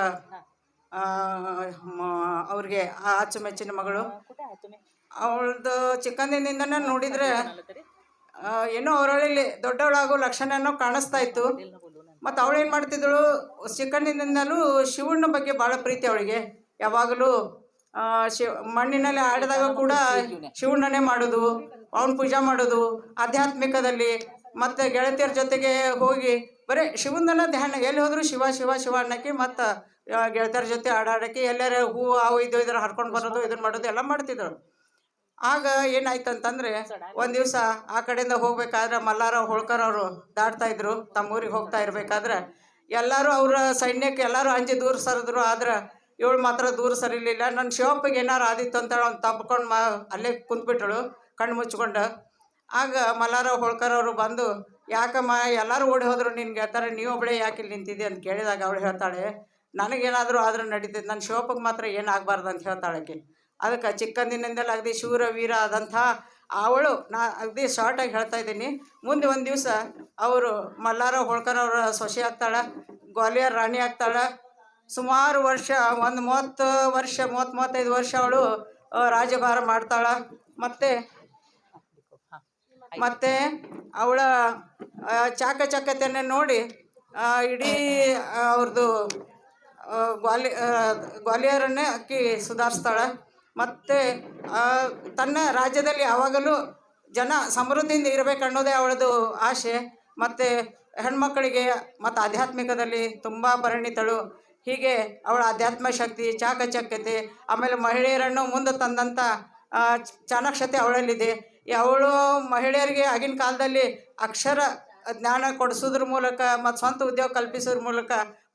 ಅವ್ರಿಗೆ ಅಚ್ಚುಮೆಚ್ಚಿನ ಮಗಳು. ಅವಳದು ಚಿಕ್ಕಂದಿನಿಂದನೇ ನೋಡಿದರೆ ಏನೋ ಅವರೊಳಲ್ಲಿ ದೊಡ್ಡವಳಾಗೋ ಲಕ್ಷಣನೋ ಕಾಣಿಸ್ತಾ ಇತ್ತು. ಮತ್ತು ಅವಳೇನು ಮಾಡ್ತಿದ್ದಳು, ಚಿಕ್ಕಂದಿನಿಂದಲೂ ಶಿವಣ್ಣ ಬಗ್ಗೆ ಭಾಳ ಪ್ರೀತಿ ಅವಳಿಗೆ. ಯಾವಾಗಲೂ ಮಣ್ಣಿನಲ್ಲಿ ಆಡಿದಾಗ ಕೂಡ ಶಿವಣ್ಣನೇ ಮಾಡೋದು, ಅವನ ಪೂಜೆ ಮಾಡೋದು, ಆಧ್ಯಾತ್ಮಿಕದಲ್ಲಿ ಮತ್ತು ಗೆಳತಿಯರ ಜೊತೆಗೆ ಹೋಗಿ ಬರೀ ಶಿವಂದನ ಧ್ಯಾನ, ಎಲ್ಲಿ ಹೋದರೂ ಶಿವ ಶಿವ ಶಿವ ಅನ್ನೋಕ್ಕೆ, ಮತ್ತು ಗೆಳತಿಯರ ಜೊತೆ ಆಡಾಡೋಕ್ಕೆ, ಎಲ್ಲರ ಹೂವು ಅವು ಇದು ಇದ್ರ ಹರ್ಕೊಂಡು ಬರೋದು, ಇದನ್ನು ಮಾಡೋದು ಎಲ್ಲ ಮಾಡ್ತಿದ್ದಳು. ಆಗ ಏನಾಯ್ತು ಅಂತಂದರೆ, ಒಂದು ದಿವಸ ಆ ಕಡೆಯಿಂದ ಹೋಗ್ಬೇಕಾದ್ರೆ ಮಲ್ಲಾರ ಹೋಳ್ಕರ್ ಅವರು ದಾಟ್ತಾಯಿದ್ರು. ತಮ್ಮೂರಿಗೆ ಹೋಗ್ತಾ ಇರಬೇಕಾದ್ರೆ ಎಲ್ಲರೂ ಅವರ ಸೈನ್ಯಕ್ಕೆ ಎಲ್ಲರೂ ಅಂಜಿ ದೂರ ಸರಿದ್ರು. ಆದ್ರೆ ಇವಳು ಮಾತ್ರ ದೂರ ಸರಿಲಿಲ್ಲ. ನನ್ನ ಶಿವಪ್ಪಗೆ ಏನಾರು ಆದಿತ್ತು ಅಂತೇಳಿ ಅವ್ನು ತಬ್ಕೊಂಡು ಅಲ್ಲೇ ಕುಂತ್ಬಿಟ್ಟಳು ಕಣ್ಣು ಮುಚ್ಕೊಂಡು. ಆಗ ಮಲ್ಲಾರ ಹೋಳ್ಕರ್ ಅವರು ಬಂದು, ಯಾಕಮ್ಮ ಎಲ್ಲರೂ ಓಡಿ ಹೋದ್ರು, ನಿನ್ಗೆ ಹೇಳ್ತಾರೆ, ನೀವು ಒಬ್ಬಳೇ ಯಾಕೆ ಇಲ್ಲಿ ನಿಂತಿದ್ದೆ ಅಂತ ಕೇಳಿದಾಗ ಅವಳು ಹೇಳ್ತಾಳೆ, ನನಗೇನಾದರೂ ಆದ್ರೆ ನಡೀತೈತೆ, ನನ್ನ ಶಿವಪ್ಪಗೆ ಮಾತ್ರ ಏನಾಗಬಾರ್ದು ಅಂತ ಹೇಳ್ತಾಳೆ ಆಕೆ. ಅದಕ್ಕೆ ಚಿಕ್ಕಂದಿನಿಂದಲೂ ಅಗದಿ ಶೂರ ವೀರ ಆದಂಥ ಅವಳು, ನಾ ಅಗದಿ ಶಾರ್ಟಾಗಿ ಹೇಳ್ತಾ ಇದ್ದೀನಿ. ಮುಂದೆ ಒಂದು ದಿವಸ ಅವರು ಮಲ್ಲಾರ ಹೋಳ್ಕರ್ ಅವರ ಸೊಸೆ ಆಗ್ತಾಳೆ, ಗ್ವಾಲಿಯರ್ ರಾಣಿ ಆಗ್ತಾಳೆ. ಸುಮಾರು ವರ್ಷ, ಒಂದು 30-35 ವರ್ಷ ಅವಳು ರಾಜ್ಯಭಾರ ಮಾಡ್ತಾಳೆ. ಮತ್ತು ಅವಳ ಚಾಕಚಕ್ಯತೆಯನ್ನು ನೋಡಿ ಇಡೀ ಅವ್ರದ್ದು ಗ್ವಾಲಿಯರನ್ನೇ ಆಕಿ ಸುಧಾರಿಸ್ತಾಳೆ. ಮತ್ತು ತನ್ನ ರಾಜ್ಯದಲ್ಲಿ ಯಾವಾಗಲೂ ಜನ ಸಮೃದ್ಧಿಯಿಂದ ಇರಬೇಕು ಅನ್ನೋದೇ ಅವಳದು ಆಸೆ. ಮತ್ತು ಹೆಣ್ಮಕ್ಕಳಿಗೆ ಮತ್ತು ಆಧ್ಯಾತ್ಮಿಕದಲ್ಲಿ ತುಂಬ ಪರಿಣಿತಳು. ಹೀಗೆ ಅವಳ ಆಧ್ಯಾತ್ಮ ಶಕ್ತಿ, ಚಾಕಚಕ್ಯತೆ, ಆಮೇಲೆ ಮಹಿಳೆಯರನ್ನು ಮುಂದೆ ತಂದಂಥ ಚಾಣಾಕ್ಷತೆ ಅವಳಲ್ಲಿದೆ. ಅವಳು ಮಹಿಳೆಯರಿಗೆ ಆಗಿನ ಕಾಲದಲ್ಲಿ ಅಕ್ಷರ ಜ್ಞಾನ ಕೊಡಿಸೋದ್ರ ಮೂಲಕ ಮತ್ತು ಸ್ವಂತ ಉದ್ಯೋಗ ಕಲ್ಪಿಸೋದ್ರ ಮೂಲಕ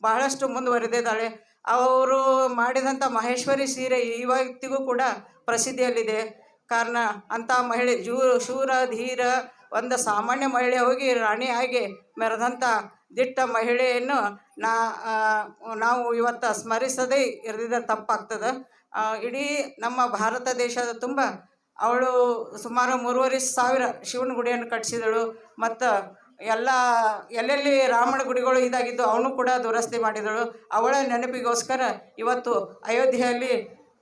ಬಹಳಷ್ಟು ಮುಂದುವರೆದಿದ್ದಾಳೆ. ಅವರು ಮಾಡಿದಂಥ ಮಹೇಶ್ವರಿ ಸೀರೆ ಇವತ್ತಿಗೂ ಕೂಡ ಪ್ರಸಿದ್ಧಿಯಲ್ಲಿದೆ. ಕಾರಣ ಅಂಥ ಮಹಿಳೆ ಶೂರ ಧೀರ, ಒಂದು ಸಾಮಾನ್ಯ ಮಹಿಳೆ ಹೋಗಿ ರಾಣಿಯಾಗಿ ಮೆರೆದಂಥ ದಿಟ್ಟ ಮಹಿಳೆಯನ್ನು ನಾವು ಇವತ್ತು ಸ್ಮರಿಸದೇ ಇರದಿದ್ದರೆ ತಪ್ಪಾಗ್ತದೆ. ಇಡೀ ನಮ್ಮ ಭಾರತ ದೇಶದ ತುಂಬ ಅವಳು ಸುಮಾರು 3,500 ಶಿವನ ಗುಡಿಯನ್ನು ಕಟ್ಟಿಸಿದಳು. ಮತ್ತು ಎಲ್ಲೆಲ್ಲಿ ರಾಮನ ಗುಡಿಗಳು ಇದಾಗಿದ್ದು ಅವನು ಕೂಡ ದುರಸ್ತಿ ಮಾಡಿದಳು. ಅವಳ ನೆನಪಿಗೋಸ್ಕರ ಇವತ್ತು ಅಯೋಧ್ಯೆಯಲ್ಲಿ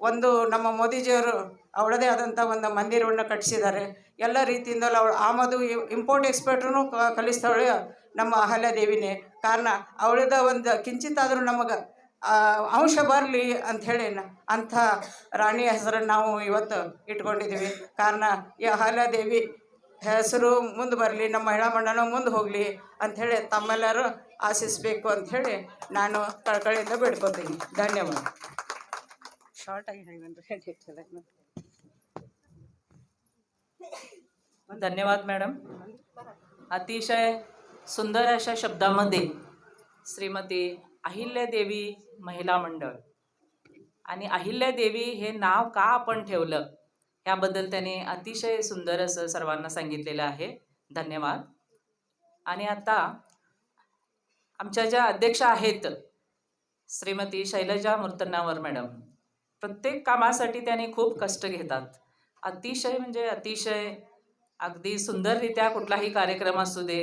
ಒಂದು ನಮ್ಮ ಮೋದಿಜಿಯವರು ಅವಳದೇ ಆದಂಥ ಒಂದು ಮಂದಿರವನ್ನು ಕಟ್ಟಿಸಿದ್ದಾರೆ. ಎಲ್ಲ ರೀತಿಯಿಂದಲೂ ಅವಳು ಆಮದು ಇಂಪೋರ್ಟ್ ಎಕ್ಸ್ಪೋರ್ಟ್ರೂ ಕಲಿಸ್ತಾಳೆ. ನಮ್ಮ ಅಹಲ್ಯಾದೇವಿನೇ ಕಾರಣ. ಅವಳದ ಒಂದು ಕಿಂಚಿತ್ತಾದರೂ ನಮಗೆ ಅಂಶ ಬರಲಿ ಅಂಥೇಳಿ ಅಂಥ ರಾಣಿಯ ಹೆಸರನ್ನು ನಾವು ಇವತ್ತು ಇಟ್ಕೊಂಡಿದ್ದೀವಿ. ಕಾರಣ ಈ ಅಹಲ್ಯಾದೇವಿ ಹೆಸರು ಮುಂದೆ ಬರಲಿ, ನಮ್ಮ ಮಹಿಳಾ ಮಂಡಳ ಮುಂದೆ ಹೋಗಲಿ ಅಂಥೇಳಿ ತಮ್ಮೆಲ್ಲರೂ ಆಶಿಸಬೇಕು ಅಂಥೇಳಿ ನಾನು ಕಳಕಳಿಯಿಂದ ಬೇಡ್ಕೊತೀನಿ. ಧನ್ಯವಾದ. ಶಾರ್ಟಾಗಿ धन्यवाद मॅडम. अतिशय सुंदर अशा शब्दामध्ये श्रीमती अहिल्यादेवी महिला मंडळ आणि अहिल्यादेवी हे नाव का आपण ठेवलं याबद्दल त्याने अतिशय सुंदर असं सर्वांना सांगितलेलं आहे. धन्यवाद. आणि आता आमच्या ज्या अध्यक्षा आहेत श्रीमती शैलजा मूर्तनावर मॅडम, प्रत्येक कामासाठी त्याने खूप कष्ट घेतात. अतिशय म्हणजे अतिशय अगदी सुंदररित्या कुठलाही कार्यक्रम असू दे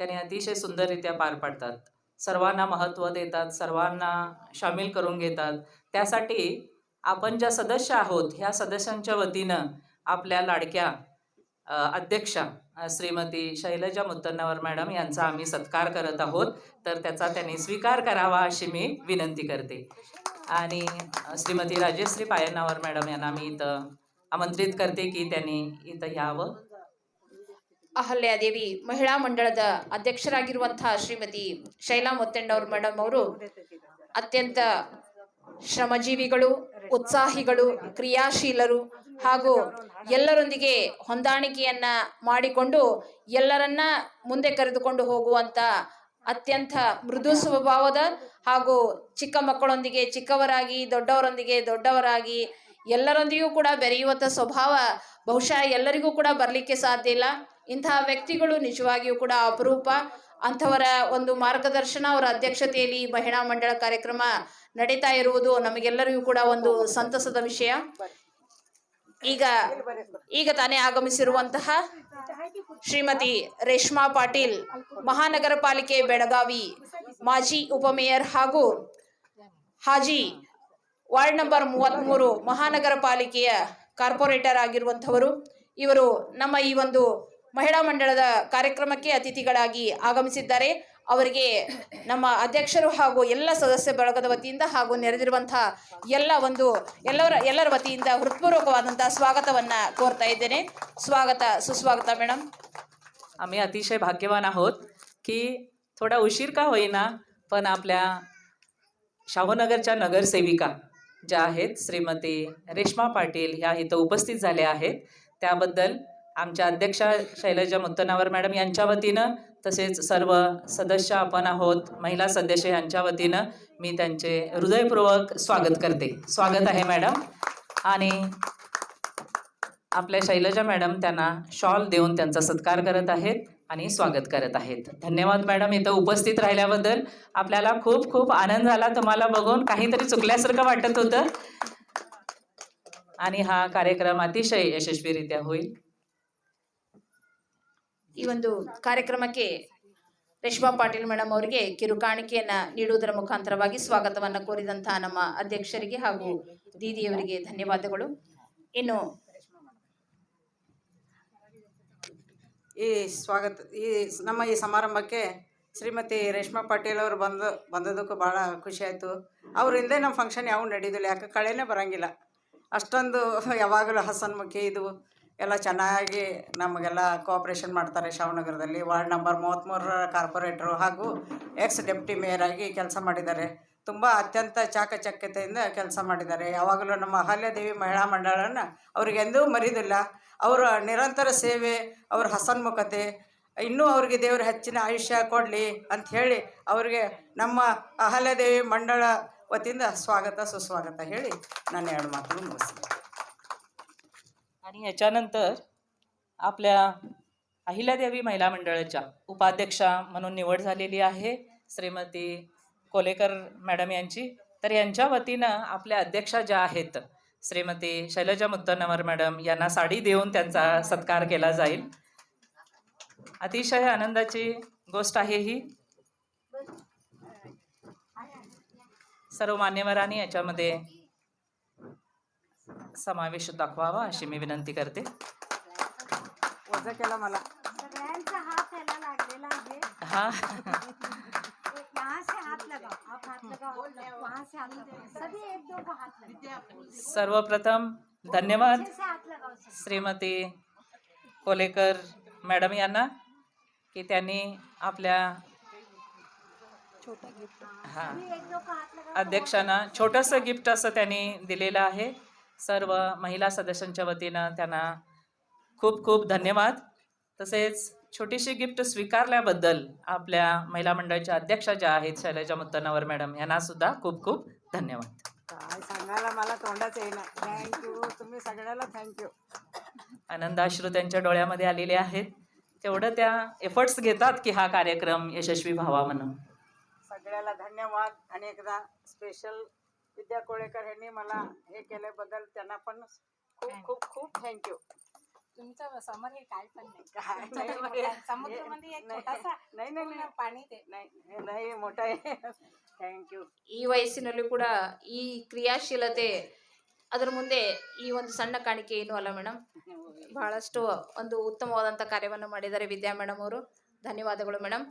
त्याने अतिशय सुंदररित्या पार पाडतात. सर्वांना महत्त्व देतात, सर्वांना सामील करून घेतात. त्यासाठी आपण ज्या सदस्य आहोत ह्या सदस्यांच्या वतीनं आपल्या लाडक्या अध्यक्षा श्रीमती शैलजा मुत्तन्नावर मॅडम यांचा आम्ही सत्कार करत आहोत. तर त्याचा त्यांनी स्वीकार करावा अशी मी विनंती करते. आणि श्रीमती राजेश्री पायन्नावर मॅडम यांना मी इथं आमंत्रित करते की त्यांनी इथं यावं. ಅಹಲ್ಯಾದೇವಿ ಮಹಿಳಾ ಮಂಡಳದ ಅಧ್ಯಕ್ಷರಾಗಿರುವಂತಹ ಶ್ರೀಮತಿ ಶೈಲಾ ಮುತ್ತಣ್ಣವ್ರ ಮೇಡಮ್ ಅವರು ಅತ್ಯಂತ ಶ್ರಮಜೀವಿಗಳು, ಉತ್ಸಾಹಿಗಳು, ಕ್ರಿಯಾಶೀಲರು ಹಾಗೂ ಎಲ್ಲರೊಂದಿಗೆ ಹೊಂದಾಣಿಕೆಯನ್ನ ಮಾಡಿಕೊಂಡು ಎಲ್ಲರನ್ನ ಮುಂದೆ ಕರೆದುಕೊಂಡು ಹೋಗುವಂತ ಅತ್ಯಂತ ಮೃದು ಸ್ವಭಾವದ ಹಾಗೂ ಚಿಕ್ಕ ಮಕ್ಕಳೊಂದಿಗೆ ಚಿಕ್ಕವರಾಗಿ, ದೊಡ್ಡವರೊಂದಿಗೆ ದೊಡ್ಡವರಾಗಿ ಎಲ್ಲರೊಂದಿಗೂ ಕೂಡ ಬೆರೆಯುವಂಥ ಸ್ವಭಾವ ಬಹುಶಃ ಎಲ್ಲರಿಗೂ ಕೂಡ ಬರಲಿಕ್ಕೆ ಸಾಧ್ಯ ಇಲ್ಲ. ಇಂತಹ ವ್ಯಕ್ತಿಗಳು ನಿಜವಾಗಿಯೂ ಕೂಡ ಅಪರೂಪ. ಅಂಥವರ ಒಂದು ಮಾರ್ಗದರ್ಶನ, ಅವರ ಅಧ್ಯಕ್ಷತೆಯಲ್ಲಿ ಮಹಿಳಾ ಮಂಡಳ ಕಾರ್ಯಕ್ರಮ ನಡೀತಾ ಇರುವುದು ನಮಗೆಲ್ಲರಿಗೂ ಕೂಡ ಒಂದು ಸಂತಸದ ವಿಷಯ. ಈಗ ತಾನೇ ಆಗಮಿಸಿರುವಂತಹ ಶ್ರೀಮತಿ ರೇಷ್ಮಾ ಪಾಟೀಲ್, ಮಹಾನಗರ ಪಾಲಿಕೆ ಬೆಳಗಾವಿ ಮಾಜಿ ಉಪಮೇಯರ್ ಹಾಗೂ ಹಾಜಿ ವಾರ್ಡ್ ನಂಬರ್ 33 ಮಹಾನಗರ ಪಾಲಿಕೆಯ ಕಾರ್ಪೊರೇಟರ್ ಆಗಿರುವಂಥವರು. ಇವರು ನಮ್ಮ ಈ ಒಂದು ಮಹಿಳಾ ಮಂಡಳದ ಕಾರ್ಯಕ್ರಮಕ್ಕೆ ಅತಿಥಿಗಳಾಗಿ ಆಗಮಿಸಿದ್ದಾರೆ. ಅವರಿಗೆ ನಮ್ಮ ಅಧ್ಯಕ್ಷರು ಹಾಗೂ ಎಲ್ಲ ಸದಸ್ಯ ಬಳಗದ ವತಿಯಿಂದ ಹಾಗೂ ನೆರೆದಿರುವಂತಹ ಎಲ್ಲರ ವತಿಯಿಂದ ಹೃತ್ಪೂರ್ವಕವಾದಂತಹ स्वागतवನ್ನ ಕೋರ್ತಾ ಇದ್ದೇನೆ. स्वागत सुस्वागत मॅडम. आम्ही अतिशय भाग्यवान आहोत की थोडा उशीर का होईना पण आपल्या शाहूनगरच्या नगरसेविका ज्या आहेत श्रीमती रेश्मा पाटील ह्या इथं उपस्थित झाल्या आहेत. त्याबद्दल आमच्या अध्यक्षा शैलजा मुत्तनावर मॅडम यांच्या वतीनं तसेच सर्व सदस्य आपण आहोत महिला सदस्य यांच्या वतीनं मी त्यांचे हृदयपूर्वक स्वागत करते. स्वागत आहे मॅडम. आणि आपल्या शैलजा मॅडम त्यांना शॉल देऊन त्यांचा सत्कार करत आहेत आणि स्वागत करत आहेत. धन्यवाद मॅडम. इथं उपस्थित राहिल्याबद्दल आपल्याला खूप खूप आनंद झाला. तुम्हाला बघून काहीतरी चुकल्यासारखं वाटत होतं आणि हा कार्यक्रम अतिशय यशस्वीरित्या होईल. ಈ ಒಂದು ಕಾರ್ಯಕ್ರಮಕ್ಕೆ ರೇಷ್ಮಾ ಪಾಟೀಲ್ ಮೇಡಮ್ ಅವರಿಗೆ ಕಿರುಕಾಣಿಕೆಯನ್ನ ನೀಡುವುದರ ಮುಖಾಂತರವಾಗಿ ಸ್ವಾಗತವನ್ನ ಕೋರಿದಂತಹ ನಮ್ಮ ಅಧ್ಯಕ್ಷರಿಗೆ ಹಾಗೂ ದೀದಿಯವರಿಗೆ ಧನ್ಯವಾದಗಳು. ಇನ್ನು ನಮ್ಮ ಈ ಸಮಾರಂಭಕ್ಕೆ ಶ್ರೀಮತಿ ರೇಷ್ಮಾ ಪಾಟೀಲ್ ಅವರು ಬಂದದಕ್ಕೂ ಭಾಳ ಖುಷಿ ಆಯಿತು. ಅವರಿಂದೇ ನಮ್ಮ ಫಂಕ್ಷನ್ ಯಾವ ನಡೆಯೋದಿಲ್ಲ, ಯಾಕೆ ಕಳೆನೇ ಬರೋಂಗಿಲ್ಲ. ಅಷ್ಟೊಂದು ಯಾವಾಗಲೂ ಹಸನ್ಮುಖಿ ಇದು ಎಲ್ಲ ಚೆನ್ನಾಗಿ ನಮಗೆಲ್ಲ ಕೋಆಪ್ರೇಷನ್ ಮಾಡ್ತಾರೆ. ಶಾವನಗರದಲ್ಲಿ ವಾರ್ಡ್ ನಂಬರ್ 33 ಕಾರ್ಪೊರೇಟರು ಹಾಗೂ ಎಕ್ಸ್ ಡೆಪ್ಟಿ ಮೇಯರ್ ಆಗಿ ಕೆಲಸ ಮಾಡಿದ್ದಾರೆ. ತುಂಬ ಅತ್ಯಂತ ಚಾಕಚಕ್ಯತೆಯಿಂದ ಕೆಲಸ ಮಾಡಿದ್ದಾರೆ. ಯಾವಾಗಲೂ ನಮ್ಮ ಅಹಲ್ಯಾದೇವಿ ಮಹಿಳಾ ಮಂಡಳನ ಅವರಿಗೆಂದೂ ಮರೆಯೋದಿಲ್ಲ. ಅವರ ನಿರಂತರ ಸೇವೆ, ಅವರ ಹಸನ್ಮುಖತೆ, ಇನ್ನೂ ಅವ್ರಿಗೆ ದೇವರು ಹೆಚ್ಚಿನ ಆಯುಷ್ಯ ಕೊಡಲಿ ಅಂಥೇಳಿ ಅವರಿಗೆ ನಮ್ಮ ಅಹಲ್ಯಾದೇವಿ ಮಂಡಳ वतीनं स्वागत सुस्वागत ಹೇಳಿ ನಾನು ಎರಡು ಮಾತನ್ನು ಮುಗಿಸ್ತೀನಿ. आणि याच्यानंतर आपल्या अहिल्यादेवी महिला मंडळाच्या उपाध्यक्षा म्हणून निवड झालेली आहे श्रीमती कोलेकर मॅडम यांची. तर यांच्या वतीनं आपल्या अध्यक्षा ज्या आहेत श्रीमती शैलजा मुत्तनावर मॅडम यांना साडी देऊन त्यांचा सत्कार केला जाईल. अतिशय आनंदाची गोष्ट आहे ही. सर्व मान्यवरांनी याच्यामध्ये समावेश दाखवावा अशी मी विनंती करते. वजा केला मला. सगळ्यांचा हात याला लागलेला आहे. हा यहाँ से हाथ लगाओ, आप हाथ लगाओ, वहाँ से हाथ लगाओ, सभी एक दो को हात लगाओ. सर्वप्रथम धन्यवाद अच्छे से हात लगाओ सब. श्रीमती कोलेकर मॅडम यांना की त्यांनी आपल्या हा एक दो को हात लगाओ. अध्यक्षांना छोटंसं गिफ्ट असं त्यांनी दिलेलं आहे. सर्व महिला सदस्यांच्या वतीनं त्यांना खूप खूप धन्यवाद. तसेच छोटीशी गिफ्ट स्वीकारल्याबद्दल आपल्या महिला मंडळाच्या अध्यक्षा ज्या आहेत शैलजा मुत्तनवर मॅडम यांना सुद्धा खूप खूप धन्यवाद. काय सांगायला मला तोंडाच येईना. थँक्यू, तुम्ही सगळ्याला थँक्यू. आनंदाश्रू त्यांच्या डोळ्यामध्ये आलेले आहेत. तेवढं त्या एफर्ट्स घेतात की हा कार्यक्रम यशस्वी व्हावा म्हणून. सगळ्याला धन्यवाद. आणि एकदा स्पेशल विद्या कोळेकर यांनी मला हे केल्याबद्दल त्यांना पण खूप खूप खूप थँक्यू. तुमचं समोर हे काय पण नाही. काय नाही, समुद्रामध्ये एक नाही, छोटासा नाही नाही नाही पाणी ते नाही नाही मोठा आहे. ಥ್ಯಾಂಕ್ಯೂ. ಈ ವಯಸ್ಸಿನಲ್ಲೂ ಕೂಡ ಈ ಕ್ರಿಯಾಶೀಲತೆ ಅದರ ಮುಂದೆ ಈ ಒಂದು ಸಣ್ಣ ಕಾಣಿಕೆ ಏನೂ ಅಲ್ಲ ಮೇಡಮ್. ಬಹಳಷ್ಟು ಒಂದು ಉತ್ತಮವಾದಂಥ ಕಾರ್ಯವನ್ನು ಮಾಡಿದ್ದಾರೆ ವಿದ್ಯಾ ಮೇಡಮ್ ಅವರು. ಧನ್ಯವಾದಗಳು ಮೇಡಮ್.